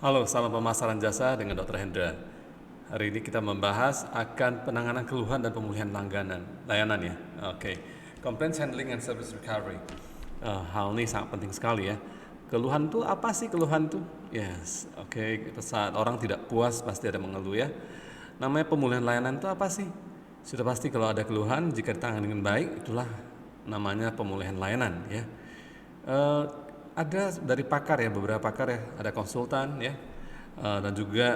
Halo, salam pemasaran jasa dengan Dr. Hendra. Hari ini kita membahas akan penanganan keluhan dan pemulihan layanan ya. Oke. Complaints handling and service recovery. Hal ini sangat penting sekali ya. Keluhan itu apa sih keluhan itu? Yes, oke. Saat orang tidak puas pasti ada mengeluh ya. Namanya pemulihan layanan itu apa sih? Sudah pasti kalau ada keluhan jika ditangani dengan baik itulah namanya pemulihan layanan ya. Eh, ada dari pakar ya, beberapa pakar ya, ada konsultan ya, dan juga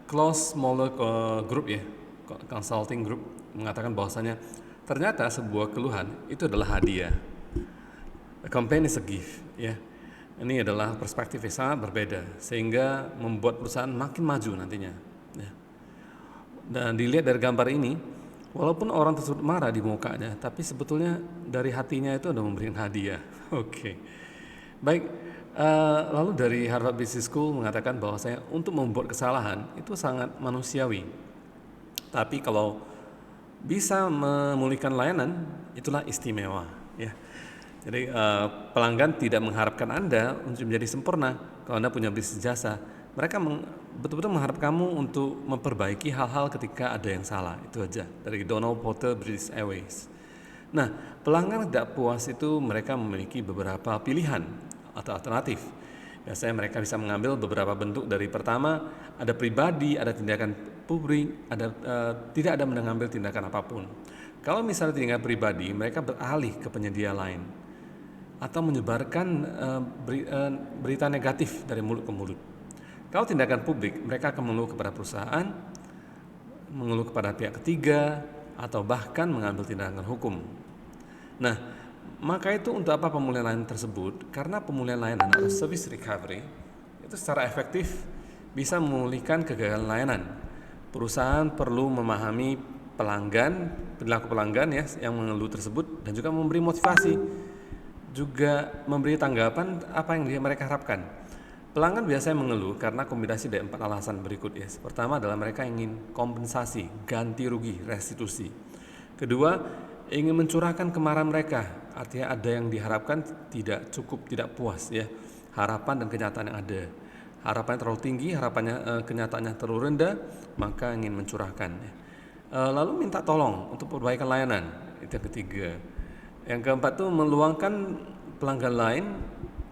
close smaller group ya, consulting group mengatakan bahwasanya ternyata sebuah keluhan itu adalah hadiah. A complaint is a gift ya. Ini adalah perspektif yang sangat berbeda sehingga membuat perusahaan makin maju nantinya. Ya. Dan dilihat dari gambar ini, walaupun orang tersebut marah di mukanya, tapi sebetulnya dari hatinya itu ada memberikan hadiah. Oke. Baik, lalu dari Harvard Business School mengatakan bahwasanya untuk membuat kesalahan itu sangat manusiawi. Tapi kalau bisa memulihkan layanan, itulah istimewa. Ya. Jadi pelanggan tidak mengharapkan Anda untuk menjadi sempurna kalau Anda punya bisnis jasa. Mereka betul-betul mengharap kamu untuk memperbaiki hal-hal ketika ada yang salah. Itu aja. Dari Donald Porter, British Airways. Nah, pelanggan tidak puas itu mereka memiliki beberapa pilihan atau alternatif. Biasanya mereka bisa mengambil beberapa bentuk. Dari pertama, ada pribadi, ada tindakan publik, tidak ada mengambil tindakan apapun. Kalau misalnya tindakan pribadi, mereka beralih ke penyedia lain atau menyebarkan berita negatif dari mulut ke mulut. Kalau tindakan publik, mereka akan mengeluh kepada perusahaan, mengeluh kepada pihak ketiga, atau bahkan mengambil tindakan hukum. Nah, maka itu untuk apa pemulihan layanan tersebut? Karena pemulihan layanan atau service recovery itu secara efektif bisa memulihkan kegagalan layanan. Perusahaan perlu memahami perilaku pelanggan ya yang mengeluh tersebut dan juga memberi motivasi, juga memberi tanggapan apa yang mereka harapkan. Pelanggan biasanya mengeluh karena kombinasi dari 4 alasan berikut ya. Pertama adalah mereka ingin kompensasi, ganti rugi, restitusi. Kedua, ingin mencurahkan kemarahan mereka, artinya ada yang diharapkan tidak cukup, tidak puas ya. Harapan dan kenyataan yang ada. Harapannya terlalu tinggi, kenyataannya terlalu rendah, maka ingin mencurahkan ya. Lalu minta tolong untuk perbaikan layanan, itu yang ketiga. Yang keempat tuh meluangkan pelanggan lain,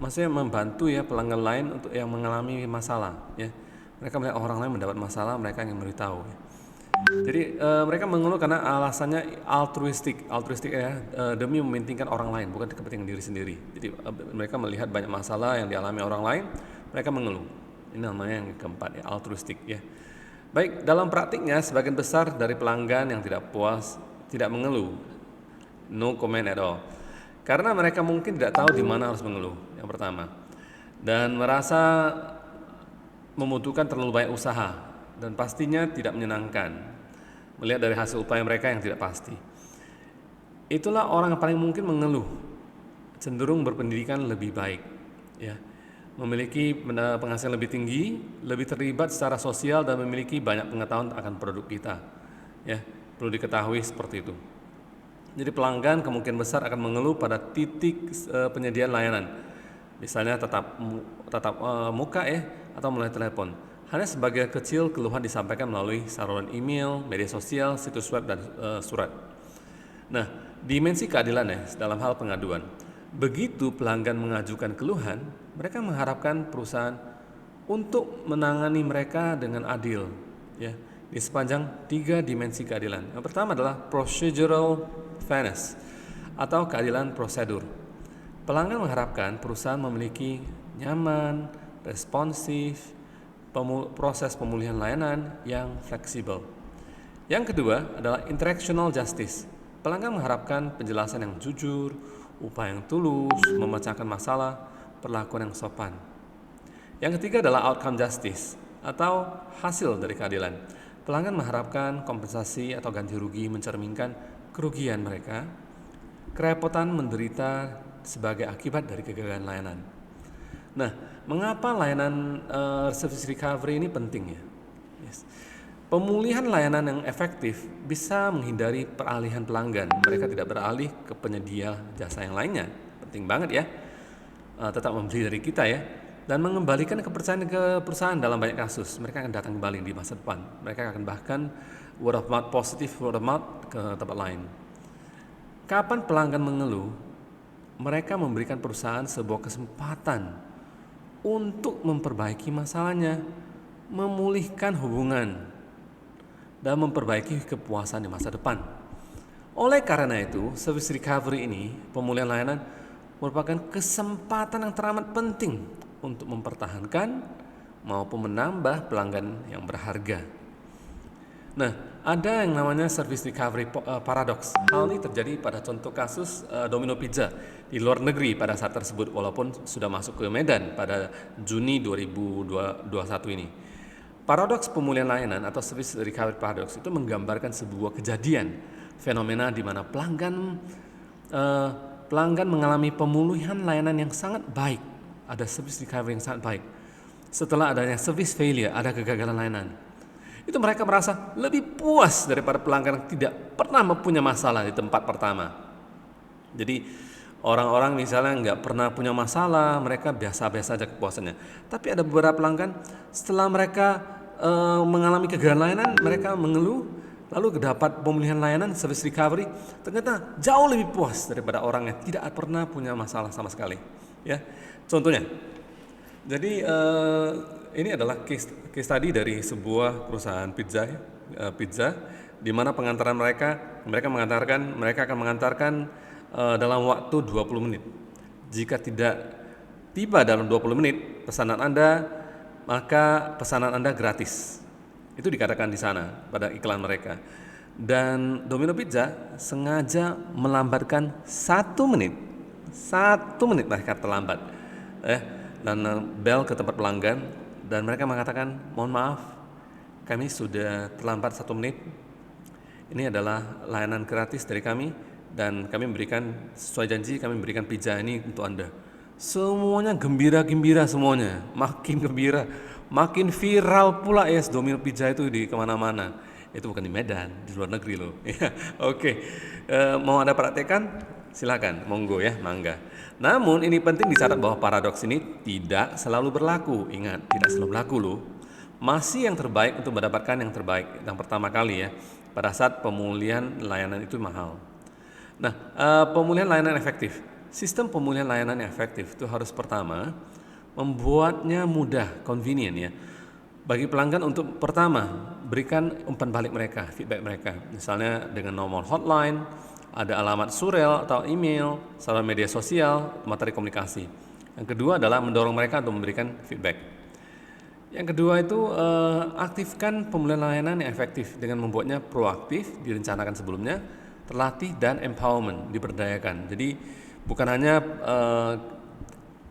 maksudnya membantu ya pelanggan lain untuk yang mengalami masalah ya. Mereka melihat orang lain mendapat masalah, mereka ingin memberitahu ya. Jadi mereka mengeluh karena alasannya altruistik ya, demi mementingkan orang lain, bukan kepentingan diri sendiri. Jadi mereka melihat banyak masalah yang dialami orang lain, mereka mengeluh. Ini namanya yang keempat ya, altruistik ya. Baik, dalam praktiknya sebagian besar dari pelanggan yang tidak puas tidak mengeluh, no comment at all, karena mereka mungkin tidak tahu di mana harus mengeluh. Yang pertama, dan merasa membutuhkan terlalu banyak usaha dan pastinya tidak menyenangkan melihat dari hasil upaya mereka yang tidak pasti. Itulah orang yang paling mungkin mengeluh, cenderung berpendidikan lebih baik ya, memiliki penghasilan lebih tinggi, lebih terlibat secara sosial dan memiliki banyak pengetahuan akan produk kita ya. Perlu diketahui seperti itu. Jadi pelanggan kemungkinan besar akan mengeluh pada titik penyediaan layanan, misalnya tatap muka ya, atau melalui telepon. Hanya sebagian kecil keluhan disampaikan melalui saluran email, media sosial, situs web, dan surat. Nah, dimensi keadilan ya dalam hal pengaduan. Begitu pelanggan mengajukan keluhan, mereka mengharapkan perusahaan untuk menangani mereka dengan adil ya, di sepanjang 3 dimensi keadilan. Yang pertama adalah procedural fairness atau keadilan prosedur. Pelanggan mengharapkan perusahaan memiliki nyaman, responsif, proses pemulihan layanan yang fleksibel. Yang kedua adalah interactional justice. Pelanggan mengharapkan penjelasan yang jujur, upaya yang tulus, memecahkan masalah, perlakuan yang sopan. Yang ketiga adalah outcome justice atau hasil dari keadilan. Pelanggan mengharapkan kompensasi atau ganti rugi mencerminkan kerugian mereka, kerepotan menderita sebagai akibat dari kegagalan layanan. Nah, mengapa layanan service recovery ini penting ya? Yes. Pemulihan layanan yang efektif bisa menghindari peralihan pelanggan. Mereka tidak beralih ke penyedia jasa yang lainnya. Penting banget ya. Tetap membeli dari kita ya. dan mengembalikan kepercayaan ke perusahaan dalam banyak kasus. Mereka akan datang kembali di masa depan. Mereka akan bahkan word of mouth, positive word of mouth ke tempat lain. Kapan pelanggan mengeluh, mereka memberikan perusahaan sebuah kesempatan untuk memperbaiki masalahnya, memulihkan hubungan, dan memperbaiki kepuasan di masa depan. Oleh karena itu, service recovery ini, pemulihan layanan, merupakan kesempatan yang teramat penting untuk mempertahankan maupun menambah pelanggan yang berharga. Nah, ada yang namanya service recovery paradox. Hal ini terjadi pada contoh kasus Domino Pizza di luar negeri pada saat tersebut, walaupun sudah masuk ke Medan pada Juni 2021 ini. Paradoks pemulihan layanan atau service recovery paradox itu menggambarkan sebuah kejadian, fenomena di mana pelanggan mengalami pemulihan layanan yang sangat baik, ada service recovery yang sangat baik. Setelah adanya service failure, ada kegagalan layanan. Itu mereka merasa lebih puas daripada pelanggan yang tidak pernah mempunyai masalah di tempat pertama. Jadi orang-orang misalnya nggak pernah punya masalah, mereka biasa-biasa aja kepuasannya. Tapi ada beberapa pelanggan setelah mereka mengalami kegagalan layanan, mereka mengeluh, lalu dapat pemulihan layanan, service recovery, ternyata jauh lebih puas daripada orang yang tidak pernah punya masalah sama sekali. Ya, contohnya. Jadi ini adalah case study dari sebuah perusahaan pizza di mana pengantaran mereka akan mengantarkan dalam waktu 20 menit. Jika tidak tiba dalam 20 menit pesanan Anda, maka pesanan Anda gratis. Itu dikatakan di sana pada iklan mereka. Dan Domino Pizza sengaja melambatkan 1 menit. 1 menit mereka terlambat. Dan bel ke tempat pelanggan, dan mereka mengatakan, mohon maaf, kami sudah terlambat 1 menit. Ini adalah layanan gratis dari kami, dan kami memberikan sesuai janji, kami memberikan pizza ini untuk Anda. Semuanya gembira-gembira semuanya, makin gembira, makin viral pula Domino Pizza itu di kemana-mana. Itu bukan di Medan, di luar negeri loh. Oke. Mau Anda praktekkan? Silakan, monggo ya, mangga. Namun ini penting dicatat bahwa paradoks ini tidak selalu berlaku. Ingat, tidak selalu berlaku loh. Masih yang terbaik untuk mendapatkan yang terbaik yang pertama kali ya, pada saat pemulihan layanan itu mahal. Nah, pemulihan layanan efektif. Sistem pemulihan layanan yang efektif itu harus pertama membuatnya mudah, convenient ya. Bagi pelanggan untuk pertama berikan umpan balik mereka, feedback mereka. Misalnya dengan nomor hotline, ada alamat surel atau email, saluran media sosial, materi komunikasi. Yang kedua adalah mendorong mereka untuk memberikan feedback. Yang kedua itu aktifkan pemulihan layanan yang efektif dengan membuatnya proaktif, direncanakan sebelumnya, terlatih dan empowerment, diberdayakan. Jadi bukan hanya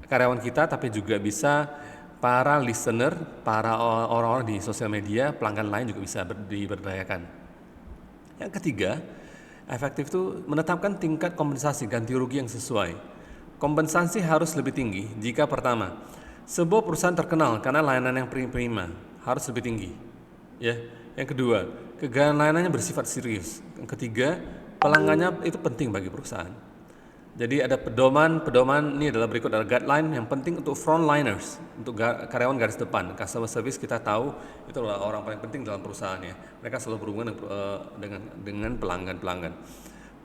karyawan kita, tapi juga bisa para listener, para orang-orang di sosial media, pelanggan lain juga bisa diberdayakan. Yang ketiga, efektif itu menetapkan tingkat kompensasi ganti rugi yang sesuai. Kompensasi harus lebih tinggi jika pertama, sebuah perusahaan terkenal karena layanan yang prima harus lebih tinggi. Ya. Yang kedua, kegagalan layanannya bersifat serius. Yang ketiga, pelanggannya itu penting bagi perusahaan. Jadi ada pedoman ini adalah berikut, adalah guideline yang penting untuk frontliners, untuk karyawan garis depan. Customer service kita tahu itu adalah orang paling penting dalam perusahaan ya. Mereka selalu berhubungan dengan pelanggan.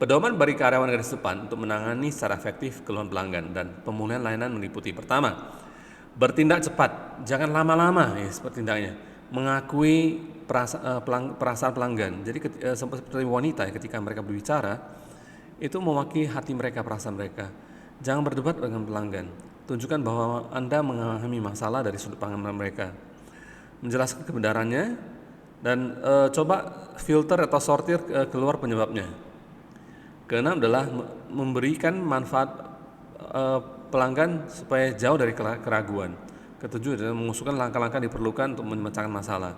Pedoman bagi karyawan garis depan untuk menangani secara efektif keluhan pelanggan dan pemulihan layanan meliputi pertama, bertindak cepat, jangan lama-lama ya bertindaknya. Mengakui perasaan pelanggan. Jadi seperti wanita ya, ketika mereka berbicara itu mewakili hati mereka, perasaan mereka. Jangan berdebat dengan pelanggan. Tunjukkan bahwa Anda memahami masalah dari sudut pandang mereka. Menjelaskan kebenarannya dan coba filter atau sortir keluar penyebabnya. Keenam adalah memberikan manfaat pelanggan supaya jauh dari keraguan. Ketujuh adalah mengusulkan langkah-langkah diperlukan untuk memecahkan masalah.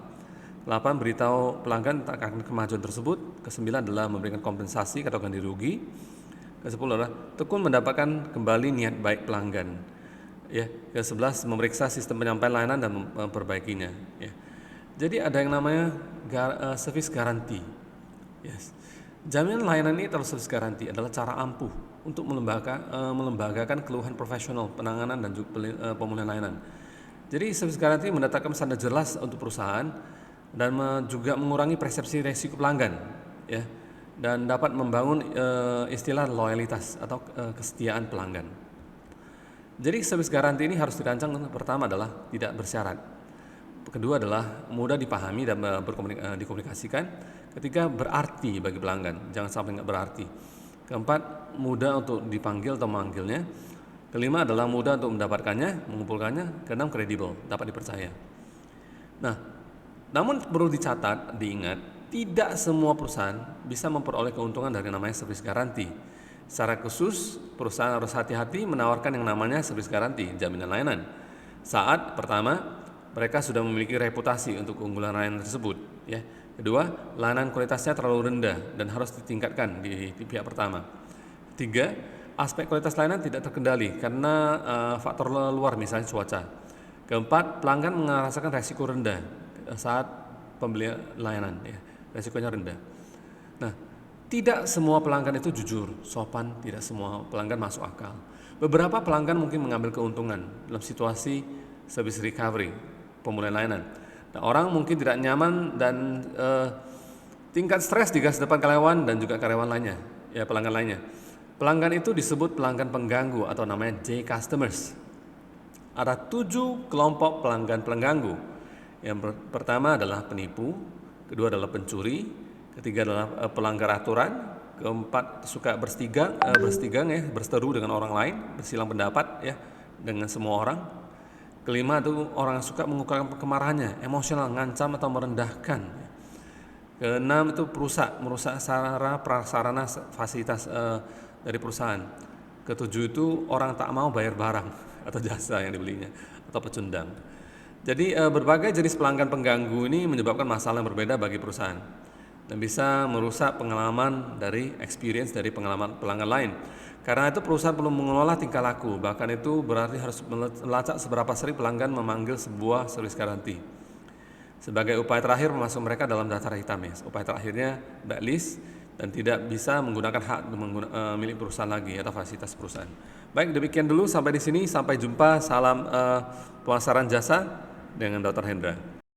8. Beritahu pelanggan akan kemajuan tersebut. Ke-9 adalah memberikan kompensasi atau ganti rugi. Ke-10 adalah tekun mendapatkan kembali niat baik pelanggan. Ya. Ke-11 memeriksa sistem penyampaian layanan dan memperbaikinya. Ya. Jadi ada yang namanya service guarantee. Yes. Jaminan layanan ini atau service guarantee adalah cara ampuh untuk melembagakan keluhan profesional penanganan dan juga pemulihan layanan. Jadi service guarantee mendatangkan pesan jelas untuk perusahaan dan juga mengurangi persepsi resiko pelanggan, ya, dan dapat membangun istilah loyalitas atau kesetiaan pelanggan. Jadi service guarantee ini harus dirancang. Pertama adalah tidak bersyarat. Kedua adalah mudah dipahami dan dikomunikasikan. Ketiga, berarti bagi pelanggan, jangan sampai nggak berarti. Keempat, mudah untuk dipanggil atau memanggilnya. Kelima adalah mudah untuk mendapatkannya, mengumpulkannya. Keenam, kredibel, dapat dipercaya. Nah, namun perlu dicatat, diingat, tidak semua perusahaan bisa memperoleh keuntungan dari namanya service guarantee. Secara khusus, perusahaan harus hati-hati menawarkan yang namanya service guarantee, jaminan layanan. Saat pertama, mereka sudah memiliki reputasi untuk keunggulan layanan tersebut. Ya. Kedua, layanan kualitasnya terlalu rendah dan harus ditingkatkan di pihak pertama. Tiga, aspek kualitas layanan tidak terkendali karena faktor luar, misalnya cuaca. Keempat, pelanggan merasakan resiko rendah saat pembelian layanan, ya, resikonya rendah. Nah, tidak semua pelanggan itu jujur, sopan, tidak semua pelanggan masuk akal. Beberapa pelanggan mungkin mengambil keuntungan dalam situasi service recovery, pemulihan layanan. Nah, orang mungkin tidak nyaman dan tingkat stres di gas depan karyawan dan juga karyawan lainnya, ya, pelanggan lainnya. Pelanggan itu disebut pelanggan pengganggu atau namanya J customers. Ada 7 kelompok pelanggan pengganggu. Yang pertama adalah penipu, kedua adalah pencuri, ketiga adalah pelanggar aturan, keempat suka berstigang ya, berseteru dengan orang lain, bersilang pendapat ya dengan semua orang. Kelima itu orang yang suka mengungkapkan kemarahannya, emosional, ngancam atau merendahkan. Keenam itu merusak sarana prasarana fasilitas dari perusahaan. Ketujuh itu orang tak mau bayar barang atau jasa yang dibelinya atau pecundang. Jadi berbagai jenis pelanggan pengganggu ini menyebabkan masalah yang berbeda bagi perusahaan dan bisa merusak pengalaman dari experience dari pengalaman pelanggan lain. Karena itu perusahaan perlu mengelola tingkah laku, bahkan itu berarti harus melacak seberapa sering pelanggan memanggil sebuah service guarantee. Sebagai upaya terakhir memasuk mereka dalam daftar hitam, ya. Upaya terakhirnya blacklist dan tidak bisa menggunakan hak milik perusahaan lagi atau fasilitas perusahaan. Baik, demikian dulu sampai di sini. Sampai jumpa. Salam pemasaran jasa dengan Dr. Hendra.